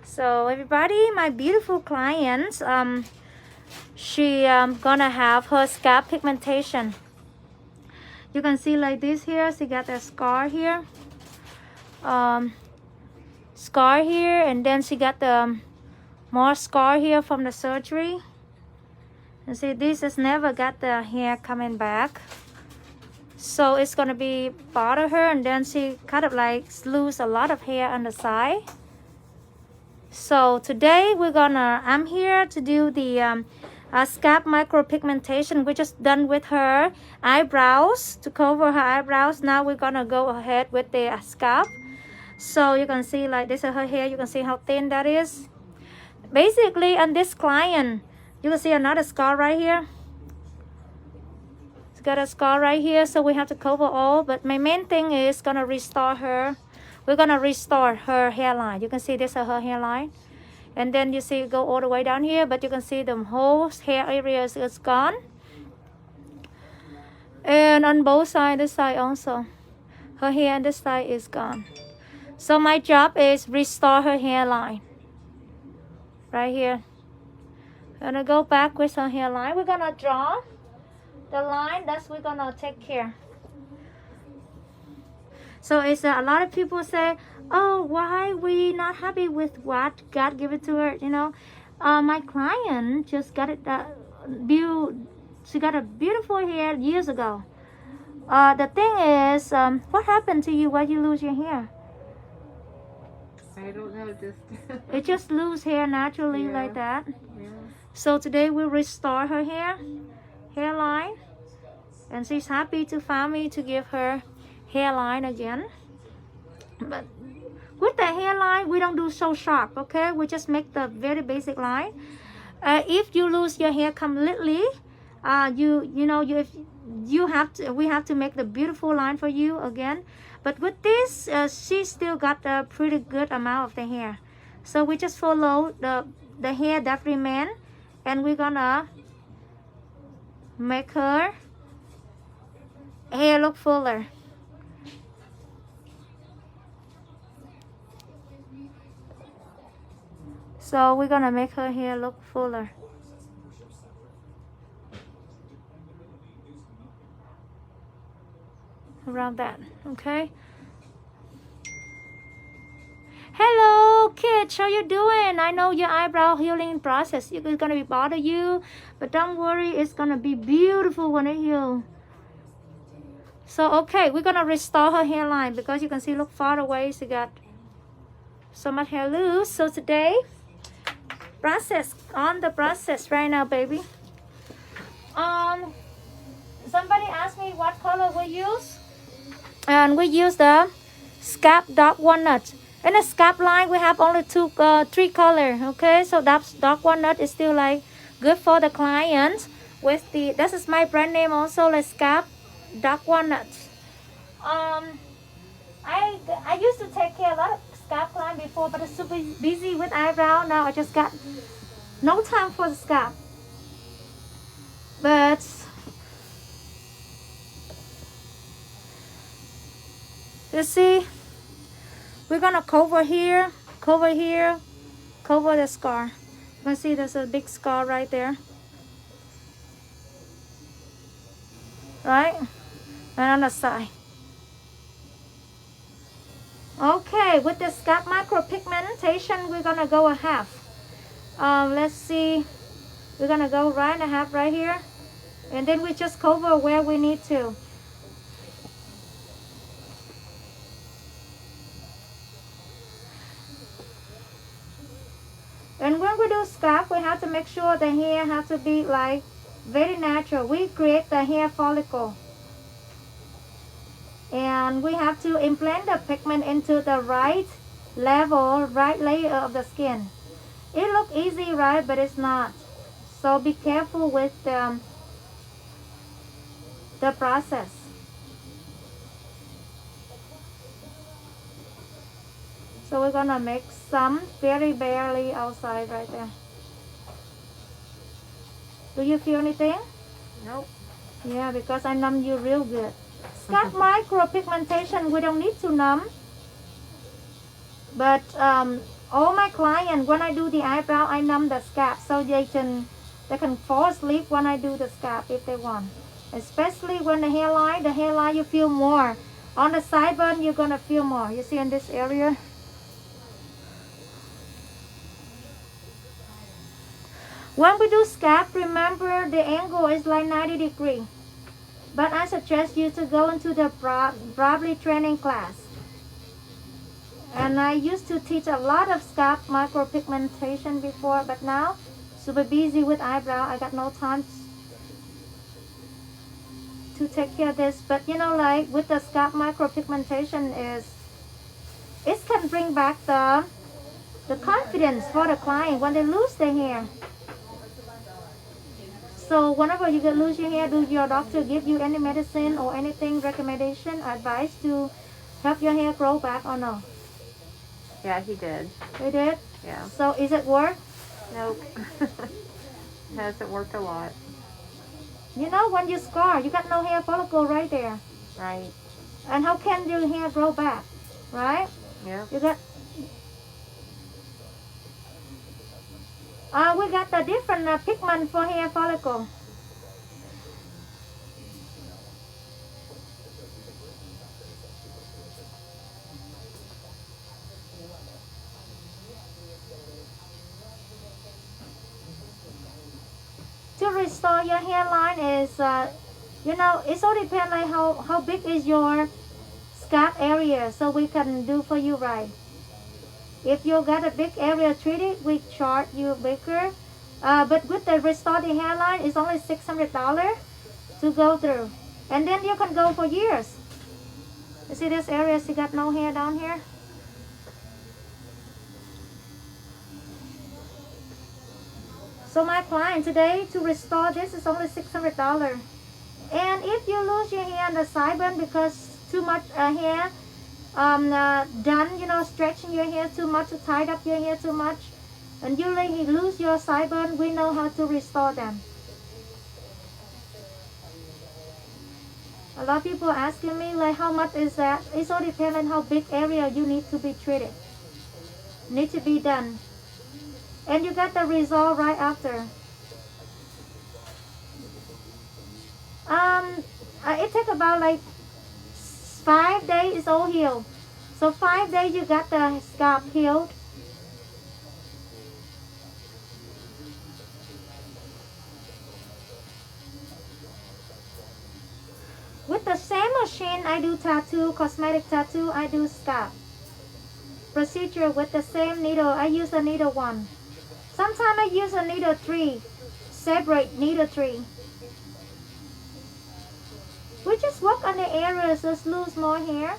So everybody, my beautiful clients, she gonna have her scalp pigmentation. You can see like this here. She got a scar here, and then she got the more scar here from the surgery. And see, this has never got the hair coming back, so it's gonna be bother her, and then she kind of like lose a lot of hair on the side. So today I'm here to do the scalp micropigmentation. We just done with her eyebrows to cover her eyebrows. Now we're gonna go ahead with the scalp. So you can see like this is her hair. You can see how thin that is. Basically, on this client, you can see another scar right here. It's got a scar right here, so we have to cover all. But my main thing is gonna restore her. We're gonna restore her hairline. You can see this is her hairline. And then you see it go all the way down here, but you can see the whole hair area is gone. And on both sides, this side also. Her hair on this side is gone. So my job is restore her hairline. Right here. Gonna go back with her hairline. We're gonna draw the line that we're gonna take care. So it's a lot of people say, oh, why we not happy with what God give it to her? You know, my client just got it. She got a beautiful hair years ago. The thing is, what happened to you? Why you lose your hair? I don't know, It just lose hair naturally like that. Yeah. So today we'll restore her hairline, and she's happy to find me to give her hairline again. But with the hairline, we don't do so sharp, okay? We just make the very basic line. If you lose your hair completely, we have to make the beautiful line for you again. But with this, she still got a pretty good amount of the hair. So we just follow the hair that remain, and we're gonna make her hair look fuller. So we're gonna make her hair look fuller. Around that, okay? Hello kids, how you doing? I know your eyebrow healing process is gonna be bother you, but don't worry, it's gonna be beautiful when it heals. So okay, we're gonna restore her hairline because you can see, look far away, she got so much hair loose. So today, on the process right now, baby. Somebody asked me what color we use, and we use the Scalp Dark Walnut. In the scalp line, we have only three color. Okay, so that's Dark Walnut is still like good for the clients. With the this is my brand name also, like Scalp Dark Walnut. I used to take care of a lot of scalp client before, but I'm super busy with eyebrow now. I just got no time for the scalp. But you see, we're gonna cover here, cover the scar. You can see there's a big scar right there, right? And on the side. Okay, with the scalp micropigmentation, we're gonna go a half. Let's see, we're gonna go right and a half right here, and then we just cover where we need to. And when we do scalp, we have to make sure the hair has to be like very natural. We create the hair follicle. And we have to implant the pigment into the right level, right layer of the skin. It looks easy, right? But it's not. So be careful with the process. So we're gonna make some very barely outside right there. Do you feel anything? Nope. Yeah, because I numb you real good. Scalp micropigmentation, we don't need to numb. But all my clients, when I do the eyebrow, I numb the scalp so they can fall asleep when I do the scalp if they want. Especially when the hairline you feel more. On the sideburn, you're gonna feel more. You see in this area. When we do scalp, remember the angle is like 90 degrees. But I suggest you to go into the broadly training class. And I used to teach a lot of scalp micropigmentation before, but now super busy with eyebrow. I got no time to take care of this. But you know, like with the scalp micropigmentation it can bring back the confidence for the client when they lose their hair. So whenever you lose your hair, do your doctor give you any medicine or anything, recommendation, advice to help your hair grow back or no? Yeah, he did. He did? Yeah. So is it work? Nope. Hasn't worked a lot. You know, when you scar, you got no hair follicle right there. Right. And how can your hair grow back? Right? Yeah. You got... we got the different pigment for hair follicle. To restore your hairline is, you know, it all depends like how big is your scalp area, so we can do for you right. If you got a big area treated, we charge you bigger. But with the restore the hairline, it's only $600 to go through. And then you can go for years. You see this area, she got no hair down here? So my client today, to restore this, is only $600. And if you lose your hair on the sideburn because too much hair done, you know, stretching your hair too much, tied up your hair too much, and you lose your sideburn, we know how to restore them. A lot of people asking me like, how much is that? It all depends on how big area you need to be treated, need to be done, and you get the result right after. It takes about like 5 days, it's all healed. So 5 days you got the scalp healed. With the same machine, I do tattoo, cosmetic tattoo, I do scalp procedure with the same needle. I use a needle 1. Sometimes I use a needle 3, separate needle 3. We just work on the areas that lose more hair.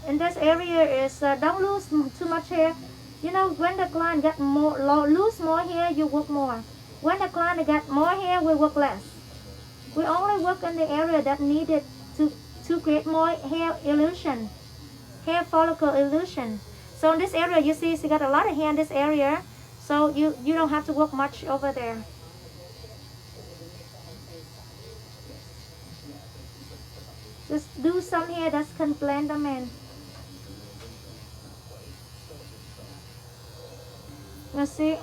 And this area is don't lose too much hair. You know, when the client get lose more hair, you work more. When the client get more hair, we work less. We only work in the area that needed to create more hair illusion, hair follicle illusion. So in this area, you see she got a lot of hair in this area, so you don't have to work much over there. Just do some hair that can blend them in. You see?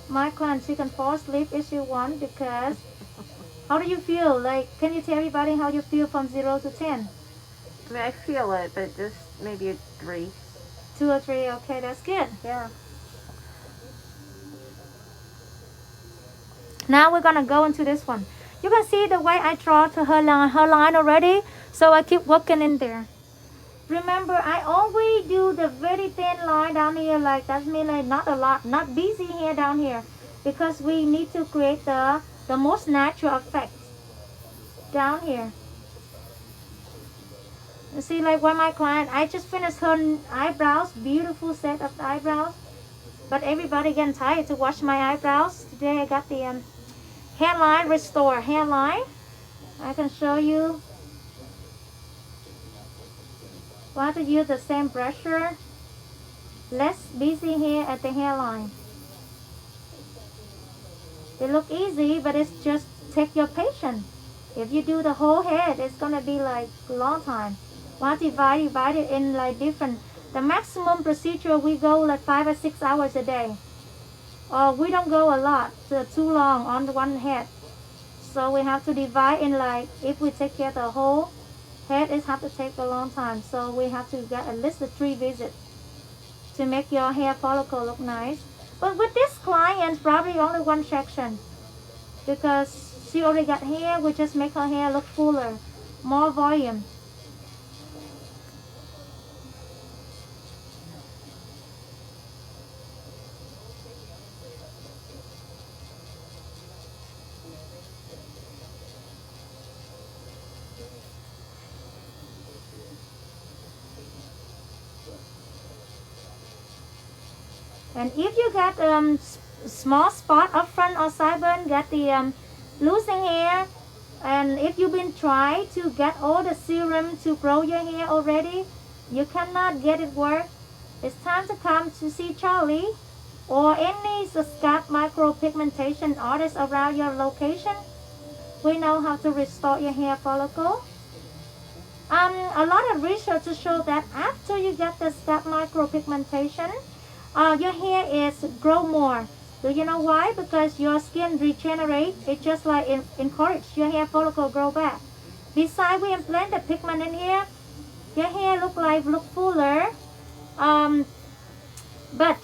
My client, she can fall asleep if she wants, because how do you feel? Like, can you tell everybody how you feel from 0 to 10? I mean, I feel it, but just maybe a 3. 2 or 3, okay, that's good. Yeah. Now we're gonna go into this one. You can see the way I draw to her line already, so I keep working in there. Remember, I always do the very thin line down here, like that's mean like not a lot, not busy here down here, because we need to create the most natural effect down here. You see, like when my client, I just finished her eyebrows, beautiful set of eyebrows, but everybody getting tired to wash my eyebrows. Today I got the hairline restore hairline. I can show you. We have to use the same brusher, less busy here at the hairline. They look easy, but it just take your patience. If you do the whole head, it's gonna be like a long time. Want to divide it in like different. The maximum procedure we go like 5 or 6 hours a day. Or we don't go a lot, so too long on the one head. So we have to divide in like, if we take care of the whole head, it have to take a long time. So we have to get at least 3 visits to make your hair follicle look nice. But with this client, probably only one section, because she already got hair. We just make her hair look fuller, more volume. And if you got small spot up front or sideburn, got the losing hair, and if you've been trying to get all the serum to grow your hair already, you cannot get it work, it's time to come to see Charlie or any scalp micropigmentation artist around your location. We know how to restore your hair follicle. A lot of research to show that after you get the scalp micropigmentation, your hair is grow more. Do you know why? Because your skin regenerate. It just like encourage your hair follicle grow back. Besides, we implant the pigment in here, your hair look fuller. But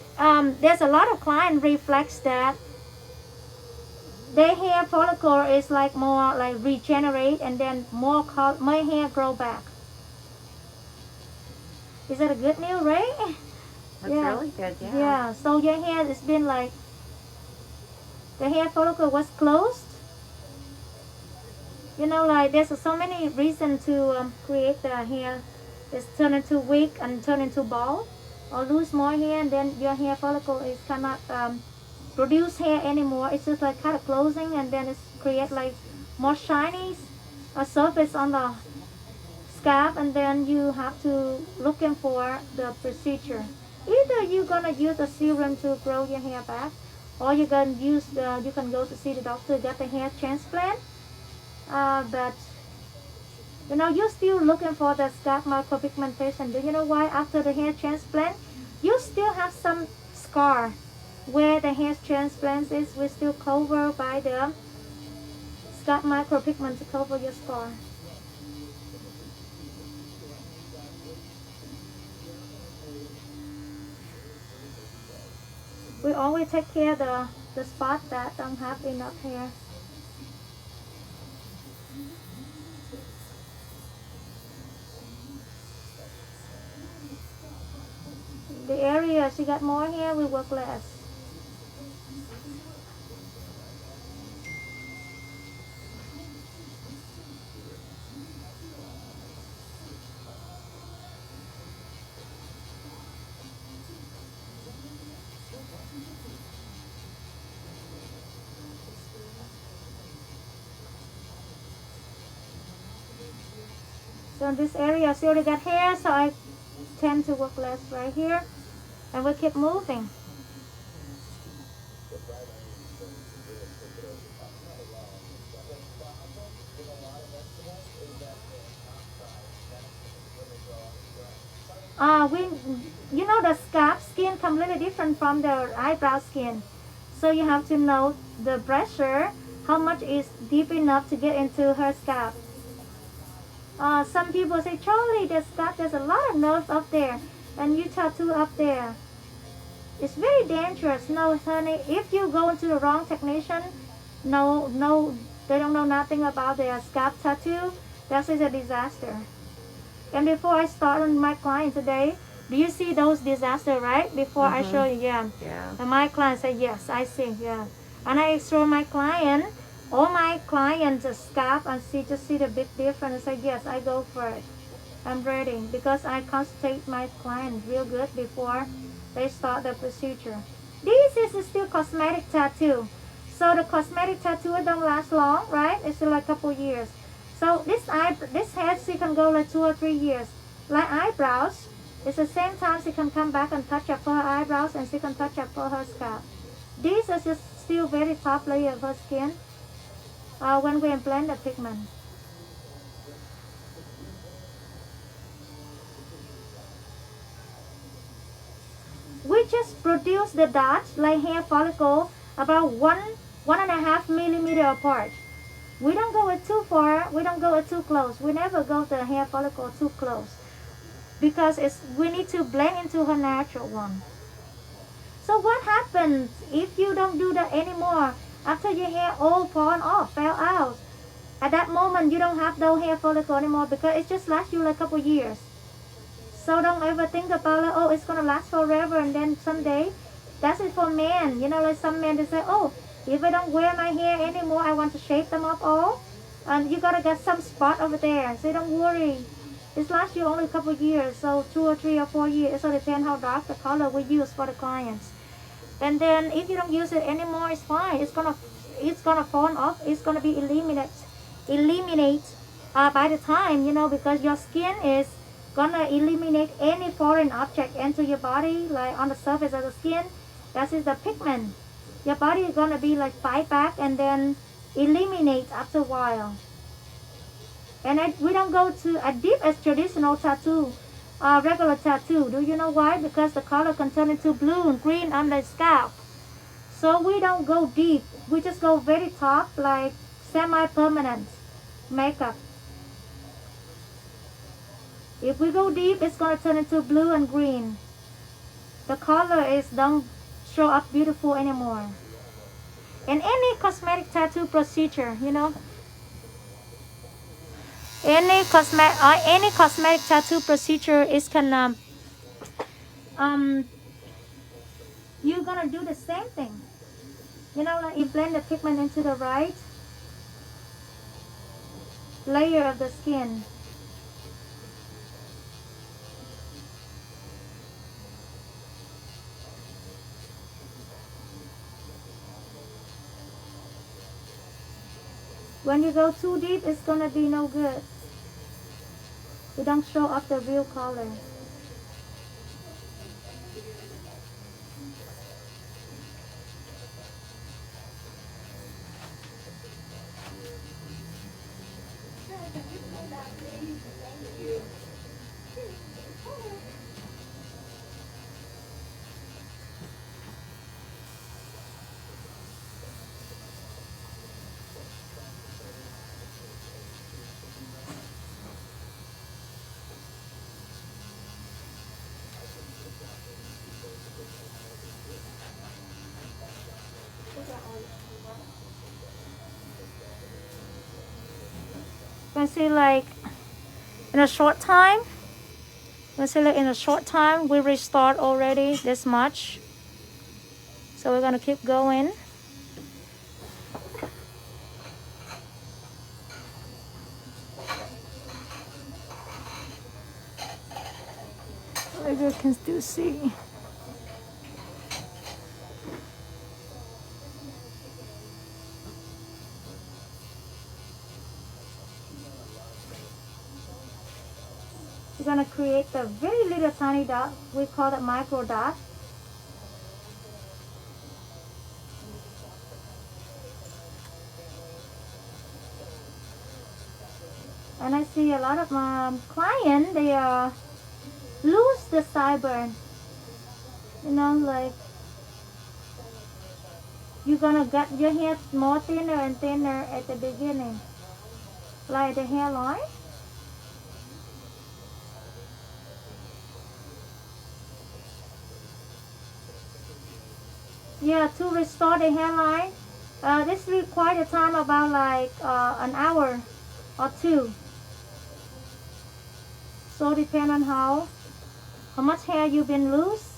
there's a lot of client reflex that their hair follicle is like more like regenerate, and then more hair grow back. Is that a good news, right? That's really good, yeah. Yeah, so your hair has been like, the hair follicle was closed. You know, like there's so many reasons to create the hair. It's turn into weak and turn into bald, or lose more hair, and then your hair follicle is cannot produce hair anymore. It's just like kind of closing, and then it's create like more shiny surface on the scalp, and then you have to looking for the procedure. Either you're gonna use a serum to grow your hair back, or you can use you can go to see the doctor, get the hair transplant. But you know, you're still looking for the scalp micropigmentation. Do you know why? After the hair transplant, you still have some scar where the hair transplant is. We still cover by the scalp micropigment to cover your scar. We always take care of the spot that don't have enough hair. The area she got more hair, we work less. So in this area, she already got hair, so I tend to work less right here, and we keep moving. You know, the scalp skin completely different from the eyebrow skin, so you have to know the pressure, how much is deep enough to get into her scalp. Some people say, Charlie, there's a lot of nerves up there, and you tattoo up there. It's very dangerous. No, honey, if you go into the wrong technician, no, they don't know nothing about their scalp tattoo, that is a disaster. And before I start on my client today, do you see those disasters, right? Before I show you, yeah. And my client said, yes, I see, yeah. And I show my client, all my clients scalp, and just see the big difference. I say, yes, I go for it. I'm ready, because I consultate my client real good before they start the procedure. This is still cosmetic tattoo. So the cosmetic tattoo don't last long, right? It's still like a couple years. So this head, she can go like 2 or 3 years. Like eyebrows, it's the same time she can come back and touch up for her eyebrows, and she can touch up for her scalp. This is just still very top layer of her skin. when we implant the pigment. We just produce the dots like hair follicle about 1.5 millimeter apart. We don't go it too far, we don't go it too close. We never go the hair follicle too close because we need to blend into her natural one. So what happens if you don't do that anymore? After your hair all fallen off, fell out, at that moment you don't have no hair follicle anymore because it just lasts you like a couple years. So don't ever think about like, oh, it's gonna last forever and then someday. That's it for men. You know, like some men they say, oh, if I don't wear my hair anymore, I want to shave them up all. And you gotta get some spot over there. So don't worry. It lasts you only a couple years, so 2 or 3 or 4 years. So depends how dark the color we use for the clients. And then if you don't use it anymore, it's fine. It's gonna fall off. It's gonna be eliminate by the time, you know, because your skin is gonna eliminate any foreign object into your body, like on the surface of the skin. That is the pigment. Your body is gonna be like fight back and then eliminate after a while. And we don't go to as deep as traditional tattoo, regular tattoo. Do you know why? Because the color can turn into blue and green on the scalp. So we don't go deep. We just go very top, like semi-permanent makeup. If we go deep, it's gonna turn into blue and green. The color don't show up beautiful anymore. In any cosmetic tattoo procedure, you know, any cosmetic tattoo procedure is you're gonna do the same thing. You know, like you blend the pigment into the right layer of the skin. When you go too deep, it's gonna be no good. You don't show up the real color. You can see like in a short time, we restart already this much. So we're gonna keep going. Maybe you can still see. We're gonna create a very little tiny dot. We call it micro dot. And I see a lot of my clients, they lose the sideburn. You know, like you're gonna get your hair more thinner and thinner at the beginning, like the hairline. Yeah, to restore the hairline, this requires a time about like an hour or 2. So depend on how much hair you've been loose,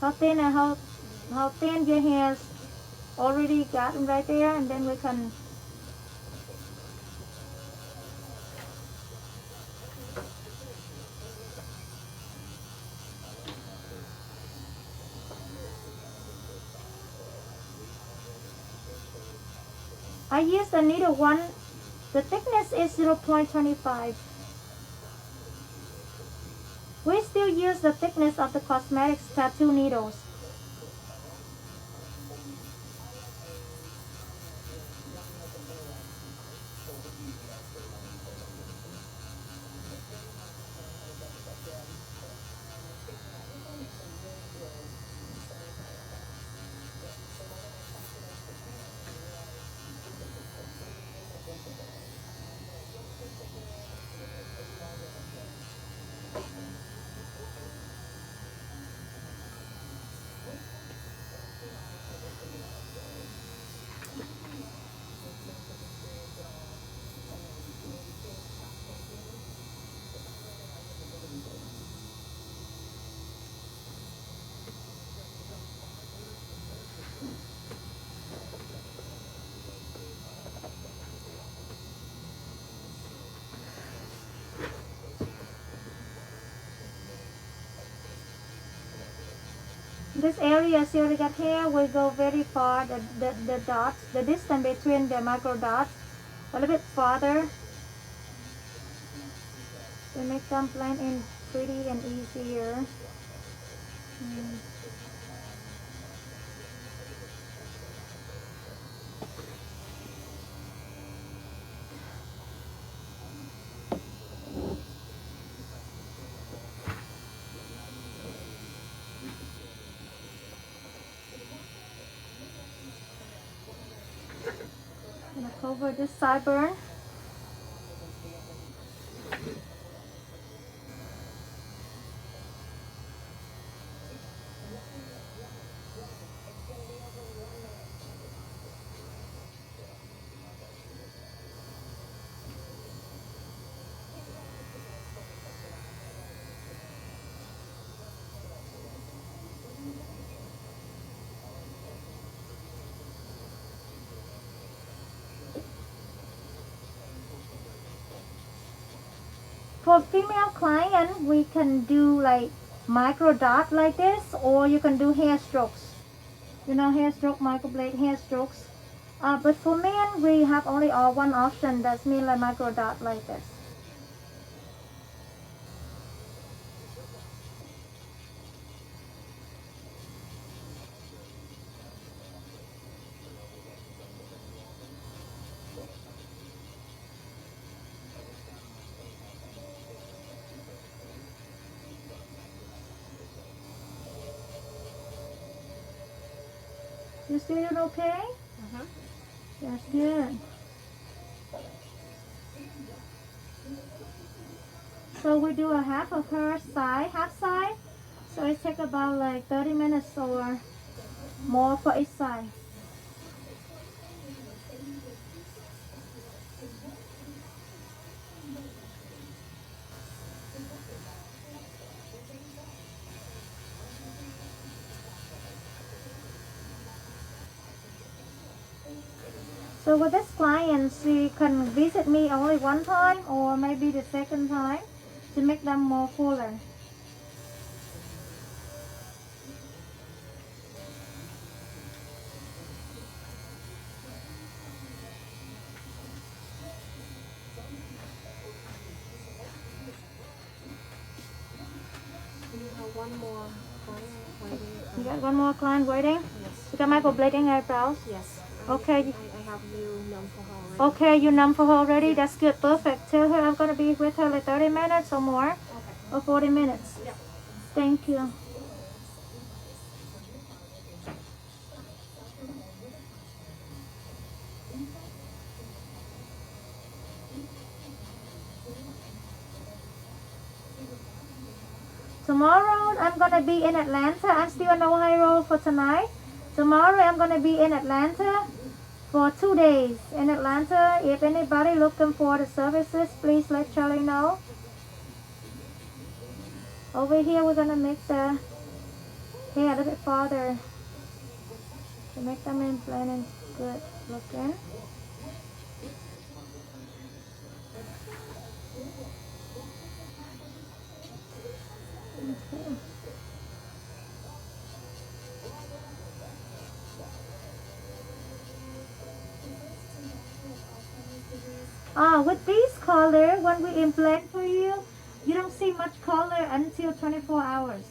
how thin and how thin your hair's already gotten right there, and then we can I use the needle one. The thickness is 0.25. We still use the thickness of the cosmetics tattoo needles. this area, see already got hair, will go very far. The dots, the distance between the micro dots, a little bit farther. To make them blend in pretty and easier. I'm gonna cover this sideburn. For female client, we can do like micro dot like this, or you can do hair strokes. You know, hair stroke, microblade hair strokes. But for men, we have only one option. That's mean like micro dot like this. You still doing okay? That's good. So we do a half of her side, half side. So it takes about like 30 minutes or more for each side. So with this client, she can visit me only one time or maybe the second time to make them more fuller. You have one more client waiting. You got one more client waiting? Yes. You got microblading eyebrows? Yes. Okay. I have you numb for her already. Okay, you numb for her already? That's good, perfect. Tell her I'm gonna be with her like 30 minutes or more. Okay. Or 40 minutes. Yep. Thank you. Tomorrow I'm gonna be in Atlanta. I'm still in Ohio for tonight. Tomorrow I'm gonna be in Atlanta for 2 days. In Atlanta, if anybody looking for the services, please let Charlie know. Over here we're gonna make the hair a little bit farther to make them in plain and good looking. Okay. With this color, when we implant for you, you don't see much color until 24 hours.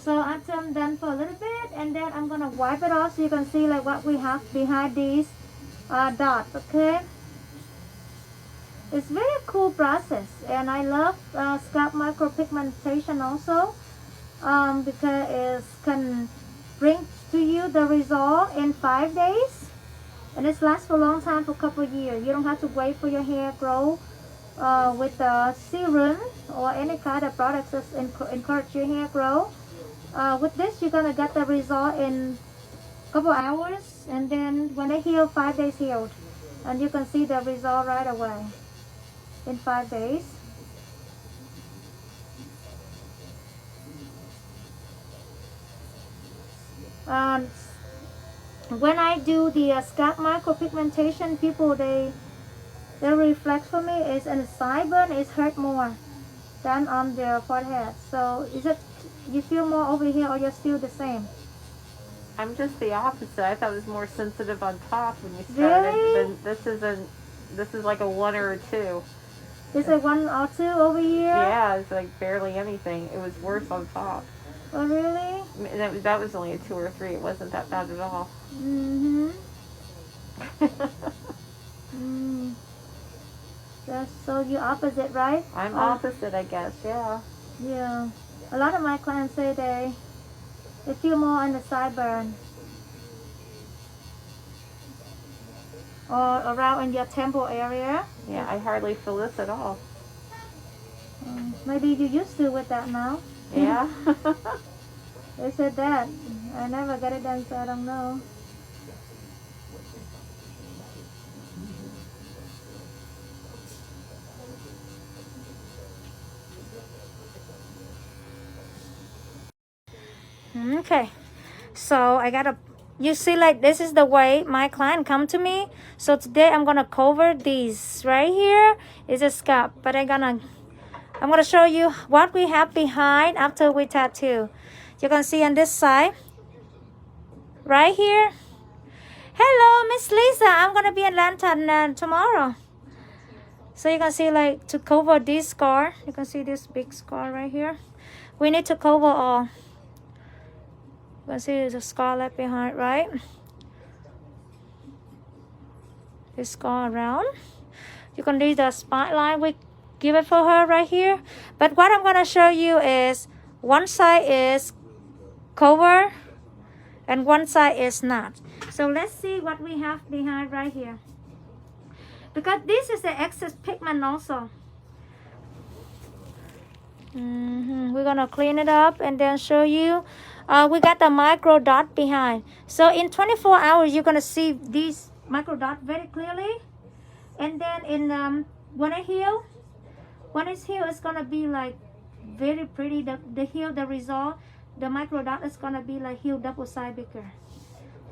So after I'm done for a little bit, and then I'm gonna wipe it off so you can see like what we have behind these dots. Okay, it's very cool process, and I love scalp micropigmentation also because it can bring to you the result in 5 days. And this lasts for a long time, for a couple of years. You don't have to wait for your hair grow with the serum or any kind of products that encourage your hair grow. With this, you're gonna get the result in a couple of hours, and then when they heal, 5 days healed, and you can see the result right away in 5 days. When I do the scalp micropigmentation, people they reflect for me is in the sideburn is hurt more than on their forehead. So is it you feel more over here, or you're still the same? I'm just the opposite. I thought it was more sensitive on top when you started. Really? But this is like a 1 or a 2. Is it 1 or 2 over here? Yeah, it's like barely anything. It was worse on top. Oh, really? That was only a 2 or 3. It wasn't that bad at all. Mm-hmm. That's so you're opposite, right? I'm opposite, I guess. Yeah. Yeah. A lot of my clients say they feel more on the sideburn or around in your temple area. Yeah, I hardly feel this at all. Maybe you used to with that now. Yeah. They said that. I never got it done, so I don't know. Okay, so I gotta, you see, like this is the way my client come to me. So today I'm gonna cover these right here is a scalp, but I'm gonna show you what we have behind after we tattoo. You can see on this side right here. Hello, Miss Lisa, I'm gonna be in Atlanta tomorrow. So you can see, like, to cover this scar, you can see this big scar right here. We need to cover all. You can see there's a scar left behind, right? This scar around. You can do the spotlight we give it for her right here. But what I'm gonna show you is one side is cover and one side is not. So let's see what we have behind right here. Because this is the excess pigment also. We're gonna clean it up and then show you. We got the micro dot behind. So in 24 hours, you're gonna see these micro dot very clearly. And then in when it's healed, it's gonna be like very pretty. The result, the micro dot is gonna be like healed double side bigger.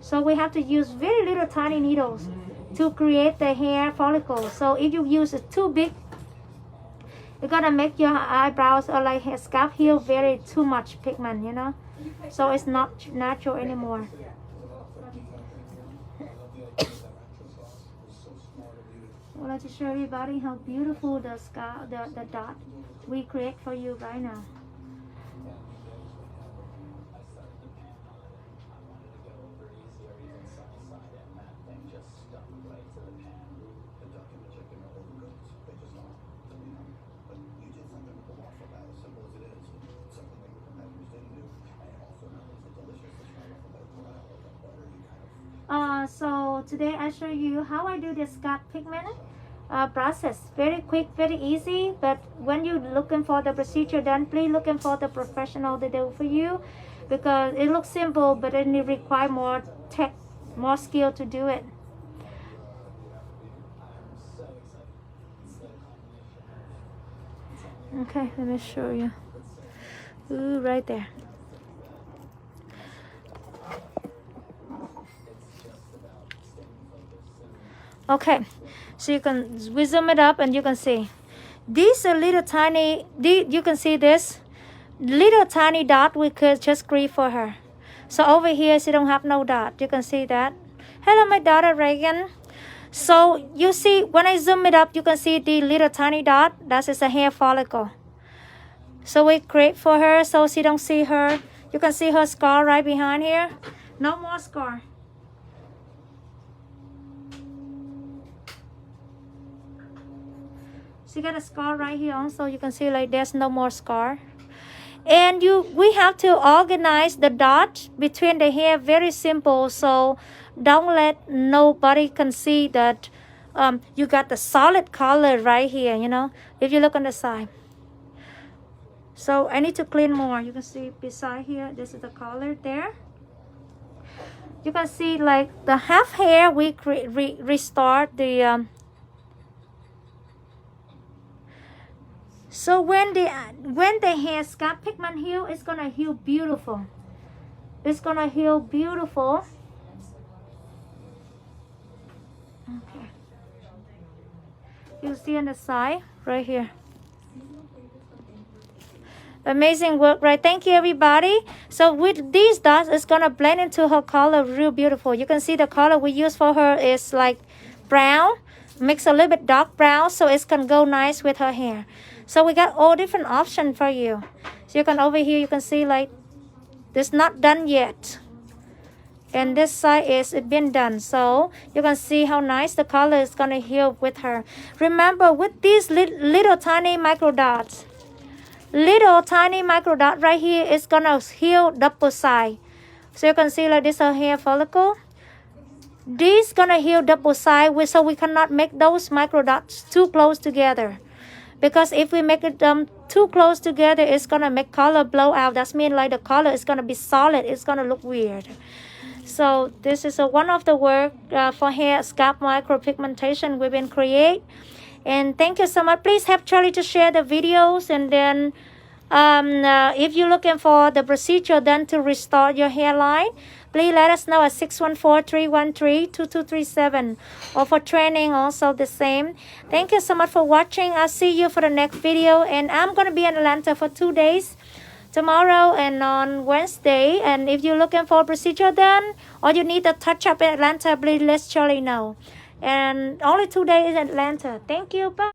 So we have to use very little tiny needles to create the hair follicles. So if you use it too big, it's gonna make your eyebrows or like hair scalp heal very too much pigment, you know. So it's not natural anymore. I'd like to show everybody how beautiful the scalp, the dot we create for you right now. So today I show you how I do the scalp pigment process. Very quick, very easy. But when you're looking for the procedure done, please looking for the professional to do for you, because it looks simple, but it requires more tech, more skill to do it. Okay, let me show you. Ooh, right there. Okay, so we zoom it up and you can see these are little tiny, you can see this little tiny dot we could just create for her. So over here she don't have no dot, you can see that. Hello my daughter Reagan. So you see when I zoom it up, you can see the little tiny dot, that is a hair follicle. So we create for her so she don't see her. You can see her scar right behind here. No more scar. She got a scar right here also. You can see like there's no more scar. And we have to organize the dot between the hair, very simple. So don't let nobody can see that you got the solid color right here, you know, if you look on the side. So I need to clean more. You can see beside here, this is the color there. You can see like the half hair, we restart the so when the hair scalp pigment heal, it's gonna heal beautiful. It's gonna heal beautiful. Okay. You see on the side right here. Amazing work, right? Thank you, everybody. So with these dots, it's gonna blend into her color real beautiful. You can see the color we use for her is like brown, mix a little bit dark brown, so it's gonna go nice with her hair. So we got all different options for you. So you can over here, you can see like this not done yet. And this side is it been done, so you can see how nice the color is gonna heal with her. Remember, with these little tiny micro dots, right here is gonna heal double side. So you can see like this her hair follicle. This gonna heal double side, so we cannot make those micro dots too close together, because if we make it too close together, it's gonna make color blow out. That's mean like the color is gonna be solid. It's gonna look weird. So this is one of the work for hair scalp micropigmentation we've been create. And thank you so much. Please help Charlie to share the videos. And then if you're looking for the procedure done to restore your hairline, please let us know at 614-313-2237. Or for training also the same. Thank you so much for watching. I'll see you for the next video. And I'm going to be in Atlanta for 2 days. Tomorrow and on Wednesday. And if you're looking for a procedure done or you need a touch up in Atlanta, please let Charlie know. And only 2 days in Atlanta. Thank you. Bye.